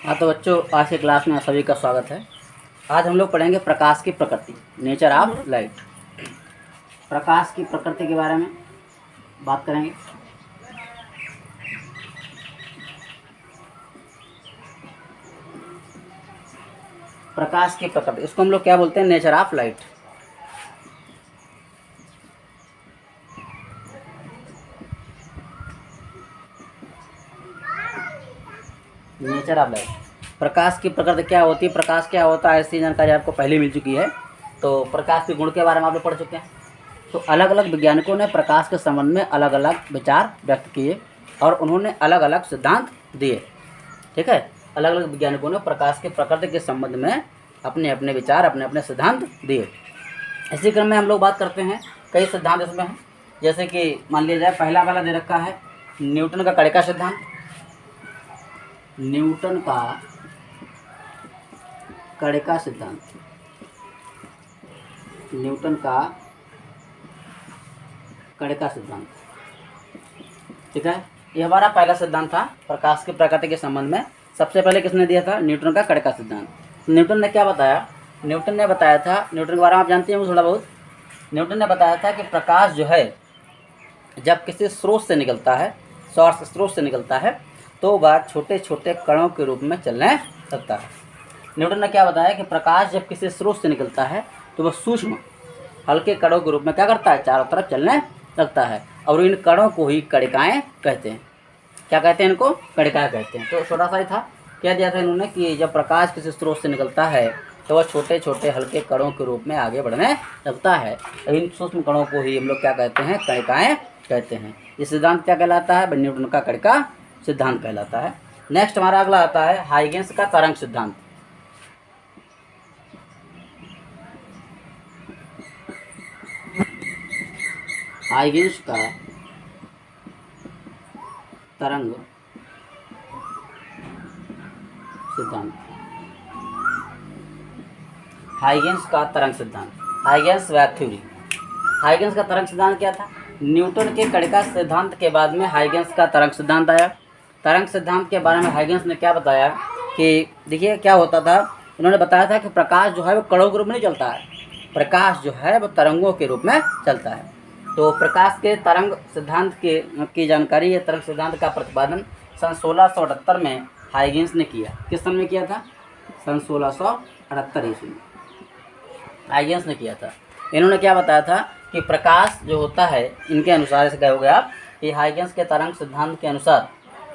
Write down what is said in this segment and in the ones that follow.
हाँ तो बच्चों, आज की क्लास में आप सभी का स्वागत है। आज हम लोग पढ़ेंगे प्रकाश की प्रकृति, नेचर ऑफ लाइट। प्रकाश की प्रकृति के बारे में बात करेंगे। प्रकाश की प्रकृति, इसको हम लोग क्या बोलते हैं? Nature of light. Nature of light, प्रकाश की प्रकृति क्या होती है, प्रकाश क्या होता है, ऐसी जानकारी आपको पहले मिल चुकी है। तो प्रकाश के गुण के बारे में आप लोग पढ़ चुके हैं। तो अलग अलग वैज्ञानिकों ने प्रकाश के संबंध में अलग अलग विचार व्यक्त किए और उन्होंने अलग अलग सिद्धांत दिए। ठीक है, अलग अलग वैज्ञानिकों ने प्रकाश के प्रकृति के संबंध में अपने अपने विचार, अपने अपने सिद्धांत दिए। इसी क्रम में हम लोग बात करते हैं, कई सिद्धांत इसमें हैं। जैसे कि मान लिया जाए, पहला वाला दे रखा है न्यूटन का कण का सिद्धांत। न्यूटन का कण का सिद्धांत, न्यूटन का कण का सिद्धांत। ठीक है, ये हमारा पहला सिद्धांत था प्रकाश की प्रकृति के संबंध में। सबसे पहले किसने दिया था? न्यूटन का कण का सिद्धांत। न्यूटन ने क्या बताया? न्यूटन ने बताया था, न्यूटन के बारे में आप जानते हैं थोड़ा बहुत। न्यूटन ने बताया था कि प्रकाश जो है जब किसी स्रोत से निकलता है, सोर्स स्रोत से निकलता है, तो वह छोटे छोटे कणों के रूप में चलने लगता है। न्यूटन ने क्या बताया कि प्रकाश जब किसी स्रोत से निकलता है तो वह सूक्ष्म हल्के कणों के रूप में क्या करता है? चारों तरफ चलने लगता है। और इन कणों को ही कणिकाएं कहते हैं। क्या कहते हैं इनको? कणिकाएं कहते हैं। तो छोटा सा ही था, क्या दिया था इन्होंने कि जब प्रकाश किसी स्रोत से निकलता है तो वह छोटे छोटे हल्के कणों के रूप में आगे बढ़ने लगता है। इन सूक्ष्म कणों को ही हम लोग क्या कहते हैं? कणिकाएं कहते हैं। ये सिद्धांत क्या कहलाता है? न्यूटन का कण का सिद्धांत कहलाता है। नेक्स्ट हमारा अगला आता है हाइगेंस का तरंग सिद्धांत। हाइगेंस का तरंग सिद्धांत। हाइगेंस का तरंग सिद्धांत, हाइगेंस वेव थ्योरी। हाइगेंस का तरंग सिद्धांत क्या था? न्यूटन के कण का सिद्धांत के बाद में हाइगेंस का तरंग सिद्धांत आया। तरंग सिद्धांत के बारे में हाइगेंस ने क्या बताया कि देखिए क्या होता था। उन्होंने बताया था कि प्रकाश जो है वो कणों के रूप में नहीं चलता है, प्रकाश जो है वो तरंगों के रूप में चलता है। तो प्रकाश के तरंग सिद्धांत की जानकारी, ये तरंग सिद्धांत का प्रतिपादन सन 1678 में हाइगेंस ने किया। किस सन में किया था? सन 1678 ईस्वी में हाइगेंस ने किया था। इन्होंने क्या बताया था कि प्रकाश जो होता है, इनके अनुसार ऐसे कहोगे आप कि हाइगेंस के तरंग सिद्धांत के अनुसार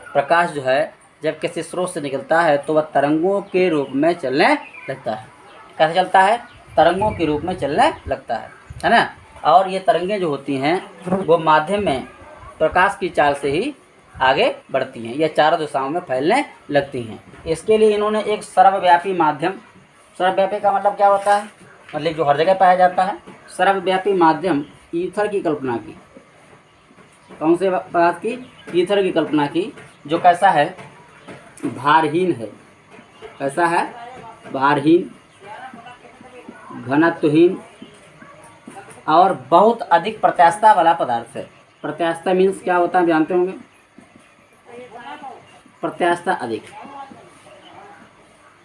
प्रकाश जो है जब किसी स्रोत से निकलता है तो वह तरंगों के रूप में चलने लगता है। कैसे चलता है? तरंगों के रूप में चलने लगता है ना। और ये तरंगें जो होती हैं वो माध्यम में प्रकाश की चाल से ही आगे बढ़ती हैं, यह चारों दिशाओं में फैलने लगती हैं। इसके लिए इन्होंने एक सर्वव्यापी माध्यम, सर्वव्यापी का मतलब क्या होता है? मतलब जो हर जगह पाया जाता है, सर्वव्यापी माध्यम ईथर की कल्पना की। कौन से पदार्थ की? ईथर की कल्पना की, जो कैसा है? भारहीन है। कैसा है? भारहीन, घनत्वहीन और बहुत अधिक प्रत्यास्थता वाला पदार्थ है। प्रत्यास्थता मीन्स क्या होता है, जानते होंगे? प्रत्यास्थता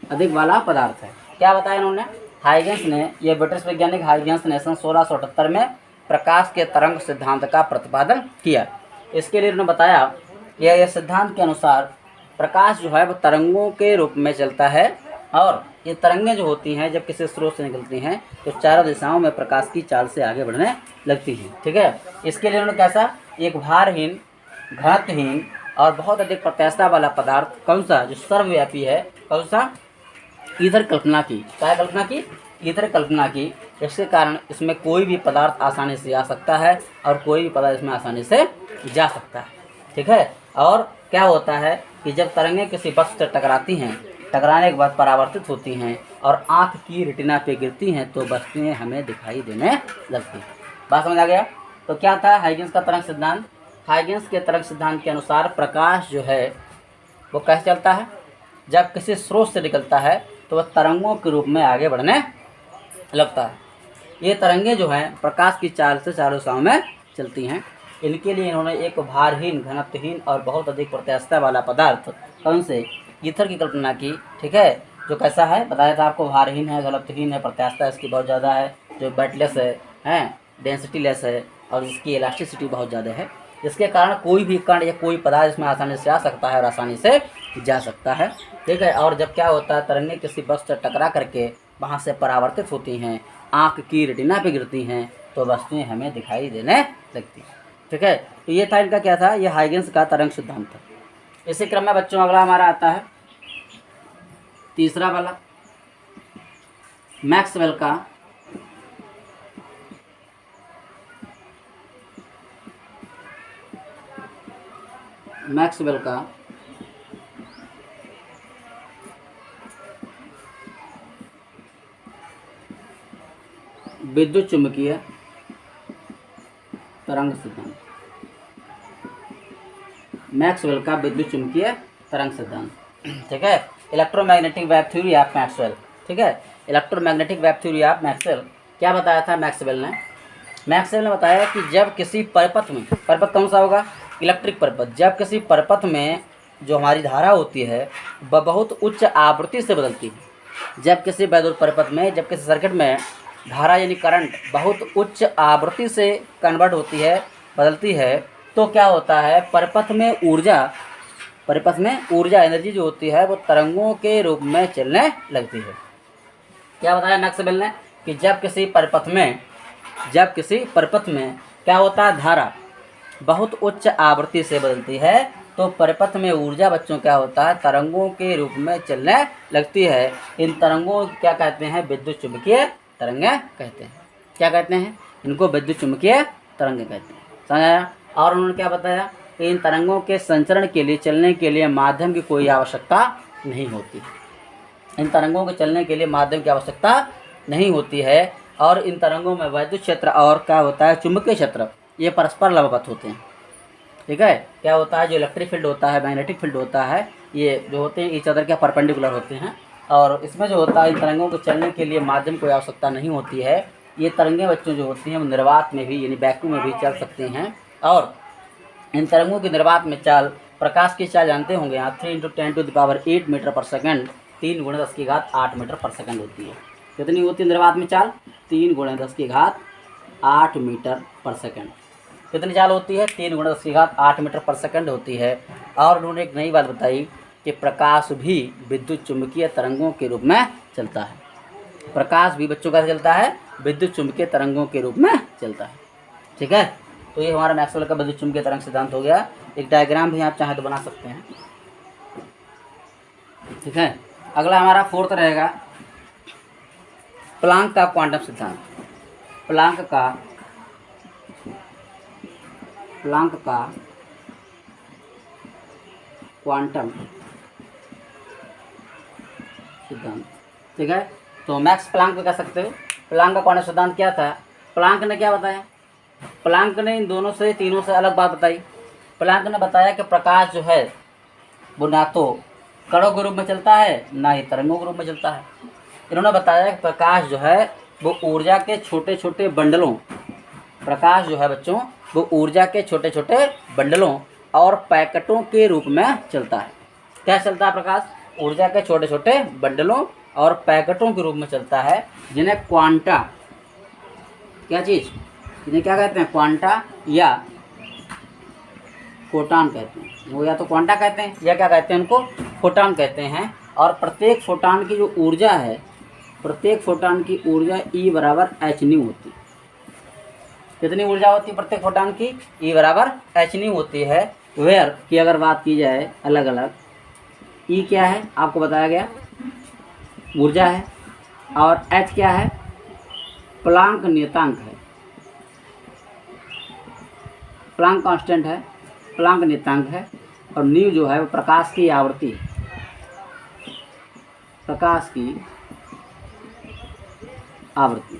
अधिक वाला पदार्थ है। क्या बताया इन्होंने? हाइगेंस ने, यह ब्रिटिश वैज्ञानिक हाइगेंस ने सन 1678 में प्रकाश के तरंग सिद्धांत का प्रतिपादन किया। इसके लिए उन्होंने बताया कि यह सिद्धांत के अनुसार प्रकाश जो है वह तरंगों के रूप में चलता है और ये तरंगें जो होती हैं जब किसी स्रोत से निकलती हैं तो चारों दिशाओं में प्रकाश की चाल से आगे बढ़ने लगती हैं। ठीक है, इसके लिए उन्होंने कैसा? एक भारहीन, घनत्वहीन और बहुत अधिक प्रत्यास्थता वाला पदार्थ, कौन सा? जो सर्वव्यापी है। कौन सा? ईथर कल्पना की। क्या कल्पना की? ईथर कल्पना की। इसके कारण इसमें कोई भी पदार्थ आसानी से आ सकता है और कोई भी पदार्थ इसमें आसानी से जा सकता है। ठीक है, और क्या होता है कि जब तरंगें किसी वस्तु से टकराती हैं, टकराने के बाद परावर्तित होती हैं और आँख की रेटिना पे गिरती हैं तो वस्तुएं हमें दिखाई देने लगती हैं। बात समझ आ गया? तो क्या था हाइगेंस का तरंग सिद्धांत? हाइगेंस के तरंग सिद्धांत के अनुसार प्रकाश जो है वो कैसे चलता है? जब किसी स्रोत से निकलता है तो वह तरंगों के रूप में आगे बढ़ने लगता है। ये तरंगें जो हैं प्रकाश की चाल से चारों दिशाओं में चलती हैं। इनके लिए इन्होंने एक भारहीन, घनत्वहीन और बहुत अधिक प्रत्यास्थता वाला पदार्थ, कौन से? ईथर की कल्पना की, ठीक है, जो कैसा है बताया था आपको, भारहीन है, घनत्वहीन है, प्रत्यास्थता इसकी बहुत ज़्यादा है, जो वेटलेस है, डेंसिटी लेस है, और इसकी इलास्टिसिटी बहुत ज़्यादा है, जिसके कारण कोई भी कण या कोई पदार्थ इसमें आसानी से आ सकता है और आसानी से जा सकता है, ठीक है। और जब क्या होता है, तरंगें किसी वस्तु से टकरा करके वहाँ से परावर्तित होती हैं, आँख की रेटिना पे गिरती हैं, तो वस्तुएं हमें दिखाई देने लगती हैं, ठीक है। तो ये था इनका क्या था, ये हाइगेंस का तरंग सिद्धांत था। इसी क्रम में बच्चों अगला हमारा आता है तीसरा वाला, मैक्सवेल का विद्युत चुम्बकीय तरंग सिद्धांत, मैक्सवेल का विद्युत चुम्बकीय तरंग सिद्धांत, ठीक है। Electromagnetic wave theory of Maxwell, ठीक है, electromagnetic wave theory of Maxwell. क्या बताया था मैक्सवेल ने बताया कि जब किसी परिपथ में, परिपथ कौन सा होगा, इलेक्ट्रिक परिपथ, जब किसी परिपथ में जो हमारी धारा होती है वह बहुत उच्च आवृत्ति से बदलती है, जब किसी वैद्युत परिपथ में, जब किसी सर्किट में धारा यानी करंट बहुत उच्च आवृत्ति से कन्वर्ट होती है, बदलती है, तो क्या होता है, परिपथ में ऊर्जा एनर्जी जो होती है वो तरंगों के रूप में चलने लगती है। क्या बताया मैक्सवेल ने कि जब किसी परिपथ में क्या होता है, धारा बहुत उच्च आवृत्ति से बदलती है, तो परिपथ में ऊर्जा बच्चों क्या होता है, तरंगों के रूप में चलने लगती है। इन तरंगों क्या कहते हैं, विद्युत चुम्बकीय तरंगें कहते हैं। क्या कहते हैं, इनको विद्युत चुम्बकीय तरंगें कहते हैं, समझ आया। और उन्होंने क्या बताया कि इन तरंगों के संचरण के लिए, चलने के लिए माध्यम की कोई आवश्यकता नहीं होती, इन तरंगों के चलने के लिए माध्यम की आवश्यकता नहीं होती है, और इन तरंगों में वैद्युत क्षेत्र और क्या होता है, चुंबकीय क्षेत्र, ये परस्पर लंबवत होते हैं, ठीक है। क्या होता है, जो इलेक्ट्रिक फील्ड होता है, मैग्नेटिक फील्ड होता है, ये जो होते हैं ईच अदर के परपेंडिकुलर होते हैं, और इसमें जो होता है इन तरंगों को चलने के लिए माध्यम कोई आवश्यकता नहीं होती है। ये तरंगें बच्चों जो होती हैं वो निर्वात में भी यानी वैक्यूम में भी चल सकती हैं, और इन तरंगों की निर्वात में चाल, प्रकाश की चाल जानते होंगे आप, 3 × 10⁸ मीटर पर सेकंड, 3 × 10⁸ मीटर पर सेकंड होती है। कितनी होती है निर्वात में चाल, 3 × 10⁸ मीटर पर सेकंड। कितनी चाल होती है, 3 × 10⁸ मीटर पर सेकंड होती है। और उन्होंने एक नई बात बताई कि प्रकाश भी विद्युत चुम्बकीय तरंगों के रूप में चलता है, प्रकाश भी बच्चों का चलता है, विद्युत चुम्बकीय तरंगों के रूप में चलता है, ठीक है। तो ये हमारा मैक्सवेल का विद्युत चुम्बकीय तरंग सिद्धांत हो गया। एक डायग्राम भी आप चाहें तो बना सकते हैं, ठीक है। अगला हमारा फोर्थ रहेगा प्लांक का क्वांटम सिद्धांत, प्लांक का क्वांटम सिद्धांत, ठीक है। तो मैक्स प्लांक भी कह सकते हो। प्लांक का क्वांटम सिद्धांत क्या था, प्लांक ने क्या बताया, प्लांक ने इन दोनों से, तीनों से अलग बात बताई। प्लांक ने बताया कि प्रकाश जो है वो ना तो कणों के रूप में चलता है, ना ही तरंगों के रूप में चलता है। इन्होंने बताया कि प्रकाश जो है वो ऊर्जा के छोटे छोटे बंडलों, प्रकाश जो है बच्चों वो ऊर्जा के छोटे छोटे बंडलों और पैकेटों के रूप में चलता है। क्या चलता है प्रकाश, ऊर्जा के छोटे छोटे बंडलों और पैकेटों के रूप में चलता है, जिन्हें क्वांटा, क्या चीज़, इन्हें क्या कहते हैं, क्वांटा या फोटान कहते हैं। वो या तो क्वांटा कहते हैं या क्या कहते हैं, उनको फोटान कहते हैं। और प्रत्येक फोटान की जो ऊर्जा है, प्रत्येक फोटान की ऊर्जा E = hν होती है। कितनी ऊर्जा होती है प्रत्येक फोटान की, E = hν होती है। वेयर की अगर बात की जाए अलग अलग, E क्या है आपको बताया गया, ऊर्जा है, और H क्या है, प्लांक नियतांक है, प्लांक कांस्टेंट है, प्लांक नियतांक है, और न्यू जो है वो प्रकाश की आवृत्ति है, प्रकाश की आवृत्ति,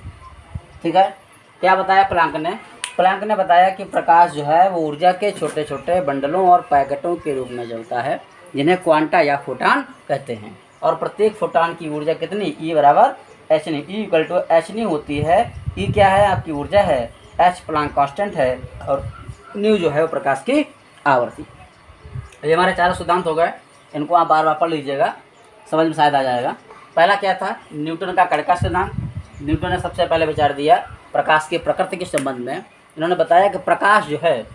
ठीक है। क्या बताया प्लांक ने, प्लांक ने बताया कि प्रकाश जो है वो ऊर्जा के छोटे छोटे बंडलों और पैकेटों के रूप में चलता है, जिन्हें क्वांटा या फोटान कहते हैं। और प्रत्येक फोटान की ऊर्जा कितनी, E = hν, E = hν होती है। E क्या है, आपकी ऊर्जा है, H प्लांक कांस्टेंट है, और न्यू जो है वो प्रकाश की आवृत्ति। ये हमारे चारों सिद्धांत हो गए। इनको आप बार बार पढ़ लीजिएगा, समझ में शायद आ जाएगा। पहला क्या था, न्यूटन का कण का सिद्धांत। न्यूटन ने सबसे पहले विचार दिया प्रकाश की प्रकृति के संबंध में। इन्होंने बताया कि प्रकाश जो है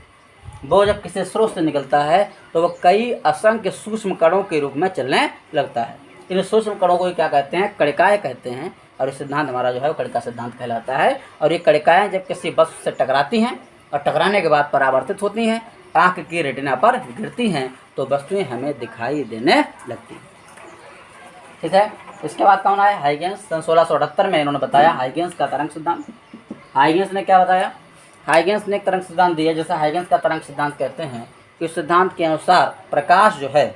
वो जब किसी स्रोत से निकलता है तो वो कई असंख्य सूक्ष्म कणों के रूप में चलने लगता है। इन सूक्ष्म कणों को क्या कहते हैं, कणिकाएँ कहते हैं। और ये सिद्धांत हमारा जो है वो कणिका सिद्धांत कहलाता है। और ये कणिकाएँ जब किसी वस्तु से टकराती हैं और टकराने के बाद परावर्तित होती हैं, आँख की रेटिना पर गिरती हैं, तो वस्तुएं हमें दिखाई देने लगती हैं। ठीक है, इसके बाद कौन आया, हाइगेंस। सन 1678 में इन्होंने बताया हाइगेंस का तरंग सिद्धांत। हाइगेंस ने क्या बताया, हाइगेंस ने एक तरंग सिद्धांत दिया जैसे हाइगेंस का तरंग सिद्धांत कहते हैं कि उस सिद्धांत के अनुसार प्रकाश जो है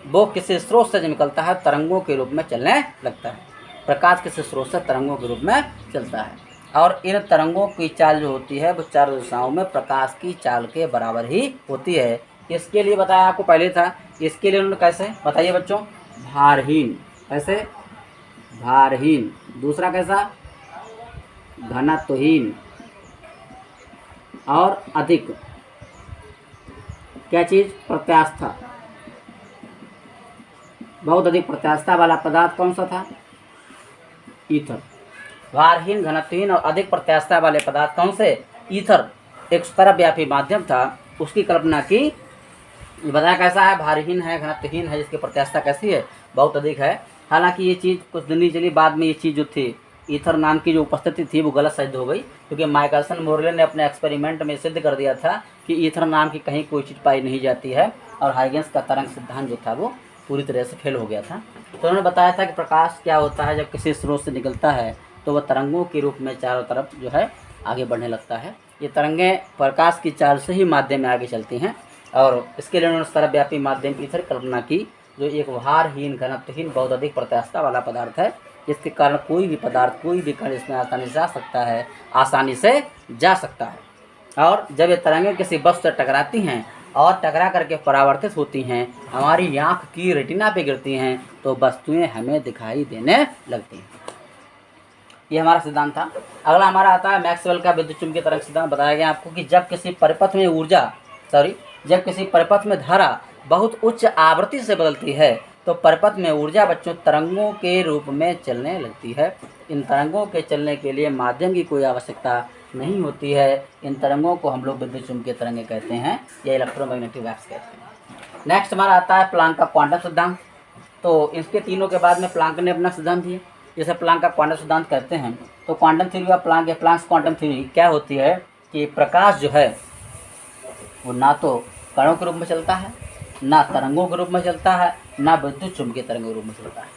वो किसी स्रोत से निकलता है, तरंगों के रूप में चलने लगता है। प्रकाश किसी स्रोत से तरंगों के रूप में चलता है और इन तरंगों की चाल जो होती है वो चारों दिशाओं में प्रकाश की चाल के बराबर ही होती है। इसके लिए बताया आपको पहले था, इसके लिए उन्होंने कैसे बताइए बच्चों, भारहीन, कैसे, भारहीन। दूसरा कैसा, घनत्वहीन और अधिक, क्या चीज़, प्रत्यास्था। बहुत अधिक प्रत्यास्था वाला पदार्थ कौन सा था, ईथर। भारहीन, घनत्वहीन और अधिक प्रत्यास्था वाले पदार्थ कौन से, ईथर एक सर्वव्यापी माध्यम था, उसकी कल्पना की। बताया कैसा है, भारहीन है, घनत्वहीन है, जिसकी प्रत्यास्था कैसी है, बहुत अधिक है। हालांकि ये चीज़ कुछ दिन नहीं चली, बाद में ये चीज़ जो थी ईथर नाम की जो उपस्थिति थी वो गलत सिद्ध हो गई, क्योंकि माइकलसन मोरले ने अपने एक्सपेरिमेंट में सिद्ध कर दिया था कि ईथर नाम की कहीं कोई चीज़ पाई नहीं जाती है, और हाइगेंस का तरंग सिद्धांत जो था वो पूरी तरह से फेल हो गया था। तो उन्होंने बताया था कि प्रकाश क्या होता है, जब किसी स्रोत से निकलता है तो वह तरंगों के रूप में चारों तरफ जो है आगे बढ़ने लगता है। ये तरंगें प्रकाश की चाल से ही माध्यम में आगे चलती हैं, और इसके लिए उन्होंने सर्वव्यापी माध्यम की ईथर कल्पना की, जो एक भारहीन, घनत्वहीन, बहुत अधिक प्रत्यास्था वाला पदार्थ है, जिसके कारण कोई भी पदार्थ, कोई भी कण इसमें आसानी से जा सकता है, आसानी से जा सकता है। और जब ये तरंगें किसी वस्तु से टकराती हैं और टकरा करके परावर्तित होती हैं, हमारी आँख की रेटिना पे गिरती हैं, तो वस्तुएं हमें दिखाई देने लगती हैं। ये हमारा सिद्धांत था। अगला हमारा आता है मैक्सवेल का विद्युत चुंबकीय तरंग सिद्धांत। बताया गया आपको कि जब किसी परिपथ में ऊर्जा, जब किसी परिपथ में धारा बहुत उच्च आवृत्ति से बदलती है तो परिपथ में ऊर्जा बच्चों तरंगों के रूप में चलने लगती है। इन तरंगों के चलने के लिए माध्यम की कोई आवश्यकता नहीं होती है। इन तरंगों को हम लोग विद्युत चुंबकीय तरंगें कहते हैं या इलेक्ट्रोमैग्नेटिक वेव्स कहते हैं। नेक्स्ट हमारा आता है प्लांक का क्वांटम सिद्धांत। तो इसके तीनों के बाद में प्लांक ने अपना सिद्धांत दिया, जैसे प्लांक का क्वांटम सिद्धांत कहते हैं। तो क्वांटम थ्योरी ऑफ प्लांक या प्लांक्स क्वांटम थ्योरी क्या होती है कि प्रकाश जो है वो ना तो कणों के रूप में चलता है, ना तरंगों के रूप में चलता है, ना विद्युत चुंबकीय तरंगों के रूप में चलता है।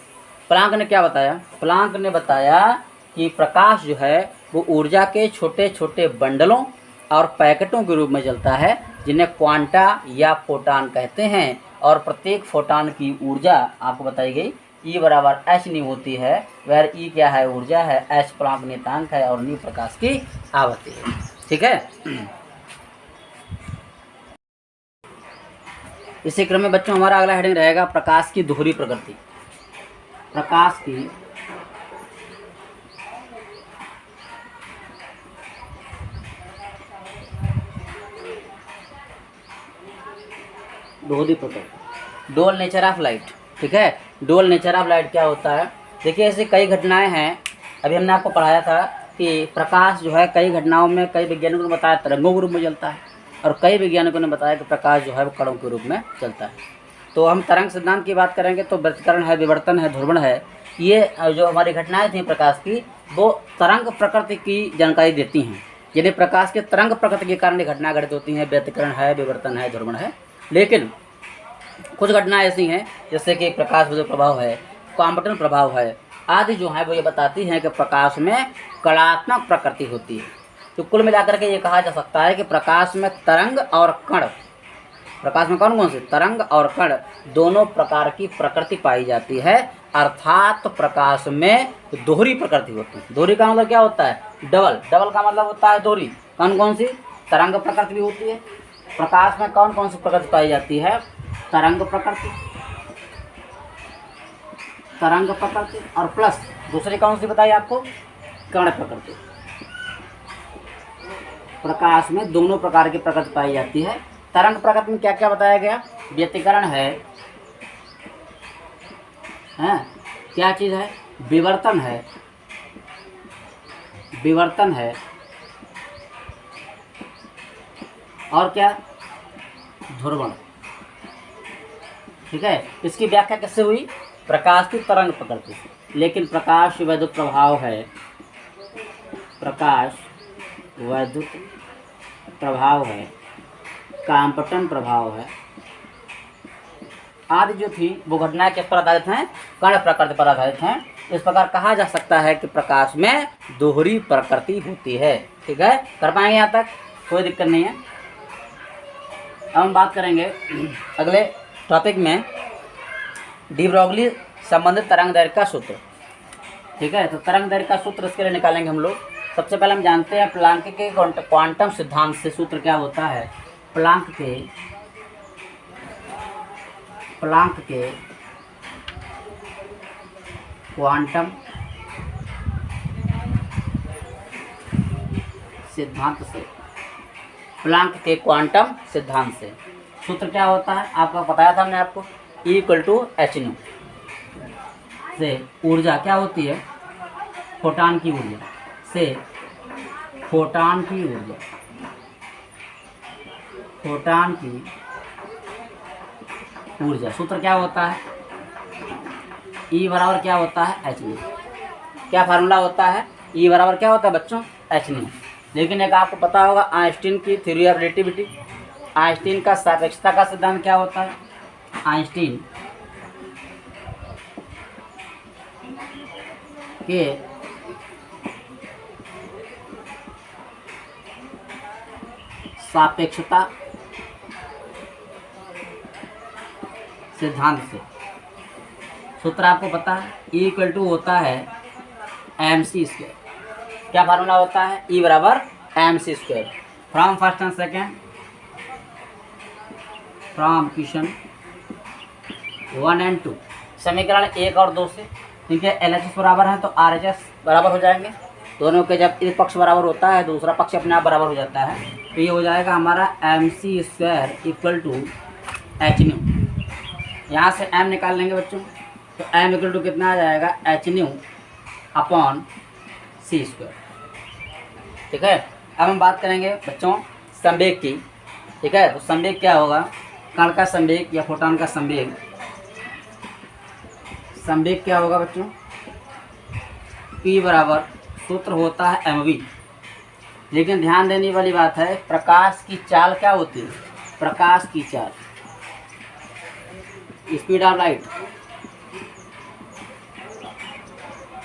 प्लांक ने क्या बताया, प्लांक ने बताया कि प्रकाश जो है वो ऊर्जा के छोटे छोटे बंडलों और पैकेटों के रूप में चलता है, जिन्हें क्वांटा या फोटान कहते हैं। और प्रत्येक फोटान की ऊर्जा आपको बताई गई E बराबर h न्यू होती है, वेर E क्या है, ऊर्जा है, h प्लांक नियतांक है और न्यू प्रकाश की आवृत्ति है। ठीक है, इसी क्रम में बच्चों हमारा अगला हेडिंग रहेगा प्रकाश की दोहरी प्रकृति। प्रकाश की दोहरी प्रकृति, डुअल नेचर ऑफ लाइट। ठीक है, डुअल नेचर ऑफ लाइट क्या होता है, देखिए ऐसी कई घटनाएं हैं। अभी हमने आपको पढ़ाया था कि प्रकाश जो है कई घटनाओं में, कई वैज्ञानिकों ने बताया तरंगों के रूप में चलता है, और कई वैज्ञानिकों ने बताया कि प्रकाश जो है वो कणों के रूप में चलता है। तो हम तरंग सिद्धांत की बात करेंगे तो व्यतिकरण है, विवर्तन है, ध्रुवण है। ये जो हमारी घटनाएं थी प्रकाश की, वो तरंग प्रकृति की जानकारी देती हैं। यदि प्रकाश के तरंग प्रकृति के कारण घटना घटित होती हैं, व्यतिकरण है, विवर्तन है, ध्रुवण है। लेकिन कुछ घटनाएं ऐसी हैं जैसे कि प्रकाश विद्युत प्रभाव है, क्वांटम प्रभाव है आदि, जो है वो ये बताती हैं कि प्रकाश में कणात्मक प्रकृति होती है। तो कुल मिलाकर के ये कहा जा सकता है कि प्रकाश में तरंग और कण, प्रकाश में कौन कौन से, तरंग और कण दोनों प्रकार की प्रकृति पाई जाती है। अर्थात प्रकाश में दोहरी प्रकृति होती है। दोहरी का मतलब क्या होता है, डबल। डबल का मतलब होता है दोहरी। कौन कौन सी, तरंग प्रकृति भी होती है। प्रकाश में कौन कौन सी प्रकृति पाई जाती है, तरंग प्रकृति, तरंग प्रकृति और प्लस दूसरी कौन सी बताई आपको, कण प्रकृति। प्रकाश में दोनों प्रकार की प्रकृति पाई जाती है। तरंग प्रकृति में क्या क्या बताया गया, व्यतिकरण है, हैं, क्या चीज़ है, विवर्तन है, विवर्तन है, और क्या, ध्रुवण। ठीक है, इसकी व्याख्या कैसे हुई, प्रकाश की तरंग प्रकृति से। लेकिन प्रकाश वैद्युत प्रभाव है, प्रकाश वैद्युत प्रभाव है, कांपटन प्रभाव है, आदि जो थी वो घटनाएं किस पर आधारित हैं, कण प्रकृति पर आधारित हैं। इस प्रकार कहा जा सकता है कि प्रकाश में दोहरी प्रकृति होती है। ठीक है, कर पाएंगे यहाँ तक, कोई दिक्कत नहीं है। अब हम बात करेंगे अगले टॉपिक में डी ब्रोगली संबंधित तरंग दैर्घ्य का सूत्र। ठीक है, तो तरंग दैर्घ्य का सूत्र इसके लिए निकालेंगे हम लोग। सबसे पहले हम जानते हैं प्लांक के क्वांटम सिद्धांत से सूत्र क्या होता है। प्लांक के क्वांटम सिद्धांत से, प्लांक के क्वांटम सिद्धांत से सूत्र क्या होता है, आपको बताया था हमने आपको, E=hν से ऊर्जा क्या होती है, फोटॉन की ऊर्जा से, फोटॉन की ऊर्जा, फोटॉन की ऊर्जा, सूत्र क्या होता है, E बराबर क्या होता है, hν। क्या फार्मूला होता है, E बराबर क्या होता है बच्चों, hν। लेकिन एक आपको पता होगा आइंस्टीन की थ्योरी ऑफ रिलेटिविटी, आइंस्टीन का सापेक्षता का सिद्धांत क्या होता है, आइंस्टीन के सापेक्षता सिद्धांत से सूत्र आपको पता है, E होता है mc²। क्या फार्मूला होता है, E बराबर mc²। From first and second, from question 1 और 2, समीकरण 1 और 2 से। ठीक है, LHS बराबर है तो RHS बराबर हो जाएंगे। दोनों के जब एक पक्ष बराबर होता है दूसरा पक्ष अपने आप बराबर हो जाता है, तो ये हो जाएगा हमारा mc² = hν। यहाँ से m निकाल लेंगे बच्चों, तो m कितना आ जाएगा, hν/c²। ठीक है, अब हम बात करेंगे बच्चों संवेग की। ठीक है, तो संवेग क्या होगा, कण का संवेग या फोटॉन का संवेग, संवेग क्या होगा बच्चों, P बराबर सूत्र होता है mv। लेकिन ध्यान देने वाली बात है, प्रकाश की चाल क्या होती है, प्रकाश की चाल, स्पीड ऑफ लाइट,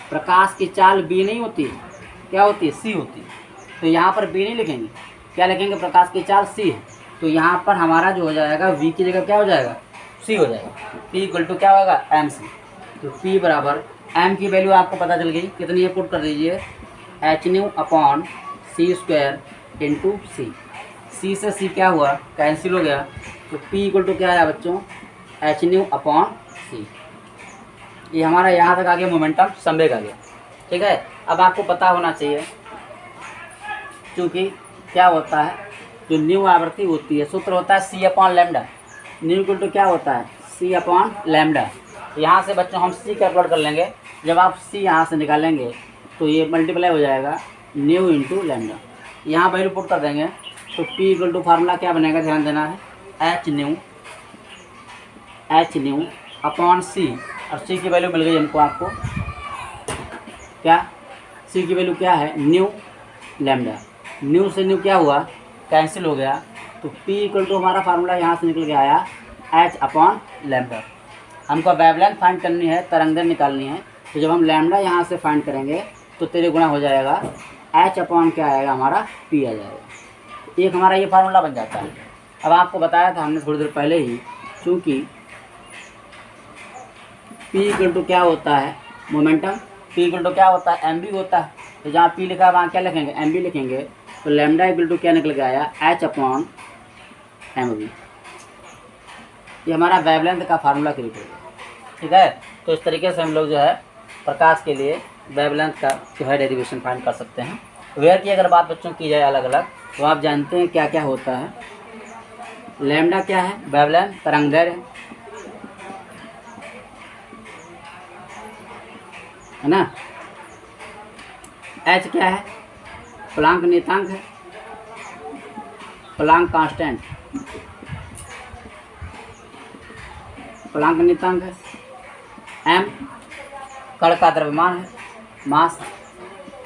प्रकाश की चाल b नहीं होती, क्या होती है, c होती है। तो यहाँ पर b नहीं लिखेंगे, क्या लिखेंगे, प्रकाश की चाल c है। तो यहाँ पर हमारा जो हो जाएगा v की जगह क्या हो जाएगा, c हो जाएगा। P = क्या होगा, mc। तो P बराबर m की वैल्यू आपको पता चल गई, कितनी है, पुट कर दीजिए, hν/c² × c। c से c क्या हुआ, कैंसिल हो गया, तो P = क्या आया बच्चों, hν/c। ये हमारा यहाँ तक आ गया मोमेंटम, संवेग आ गया। ठीक है, अब आपको पता होना चाहिए, क्योंकि क्या होता है, जो न्यू आवृत्ति होती है सूत्र होता है c/λ। न्यू = क्या होता है, c/λ। यहाँ से बच्चों हम c कैलकुलेट कर लेंगे, जब आप c यहाँ से निकालेंगे तो ये मल्टीप्लाई हो जाएगा न्यू × λ। यहाँ वैल्यू पुट कर देंगे तो P = फार्मूला क्या बनेगा, ध्यान देना है, hν/c। और c की वैल्यू मिल गई हमको, आपको क्या, c की वैल्यू क्या है, न्यू λ। न्यू से न्यू क्या हुआ, कैंसिल हो गया, तो P = हमारा फार्मूला यहाँ से निकल के आया h/λ। हमको वेवलेंथ फाइंड करनी है, तरंगदैर्घ्य निकालनी है, तो जब हम लैम्डा यहाँ से फाइंड करेंगे तो तेरे गुणा हो जाएगा h/ क्या आएगा हमारा, p आ जाएगा। एक हमारा ये फार्मूला बन जाता है। अब आपको बताया था हमने थोड़ी देर पहले ही, चूँकि P = क्या होता है, मोमेंटम, P = क्या होता है, mv होता है। तो जहाँ P लिखा है वहाँ क्या लिखेंगे, mv लिखेंगे। तो लैम्डा = क्या निकल के आया, h/mv। ये हमारा वेवलेंथ का फार्मूला क्रिएट हो गया। ठीक है, तो इस तरीके से हम लोग जो है प्रकाश के लिए वेवलेंथ का जो है डेरिवेशन फाइंड कर सकते हैं। वेयर की अगर बात बच्चों की जाए अलग अलग, तो आप जानते हैं क्या क्या होता है। लैम्डा क्या है, वेवलेंथ, तरंगदैर्घ्य। है ना। एच क्या है, प्लांक नियतांक है, प्लांक कांस्टेंट, प्लांक नियतांक है। एम कण का द्रव्यमान है, मास।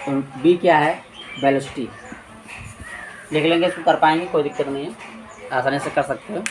और बी क्या है, वेलोसिटी। लिख लेंगे, इसको कर पाएंगे, कोई दिक्कत नहीं है, आसानी से कर सकते हो।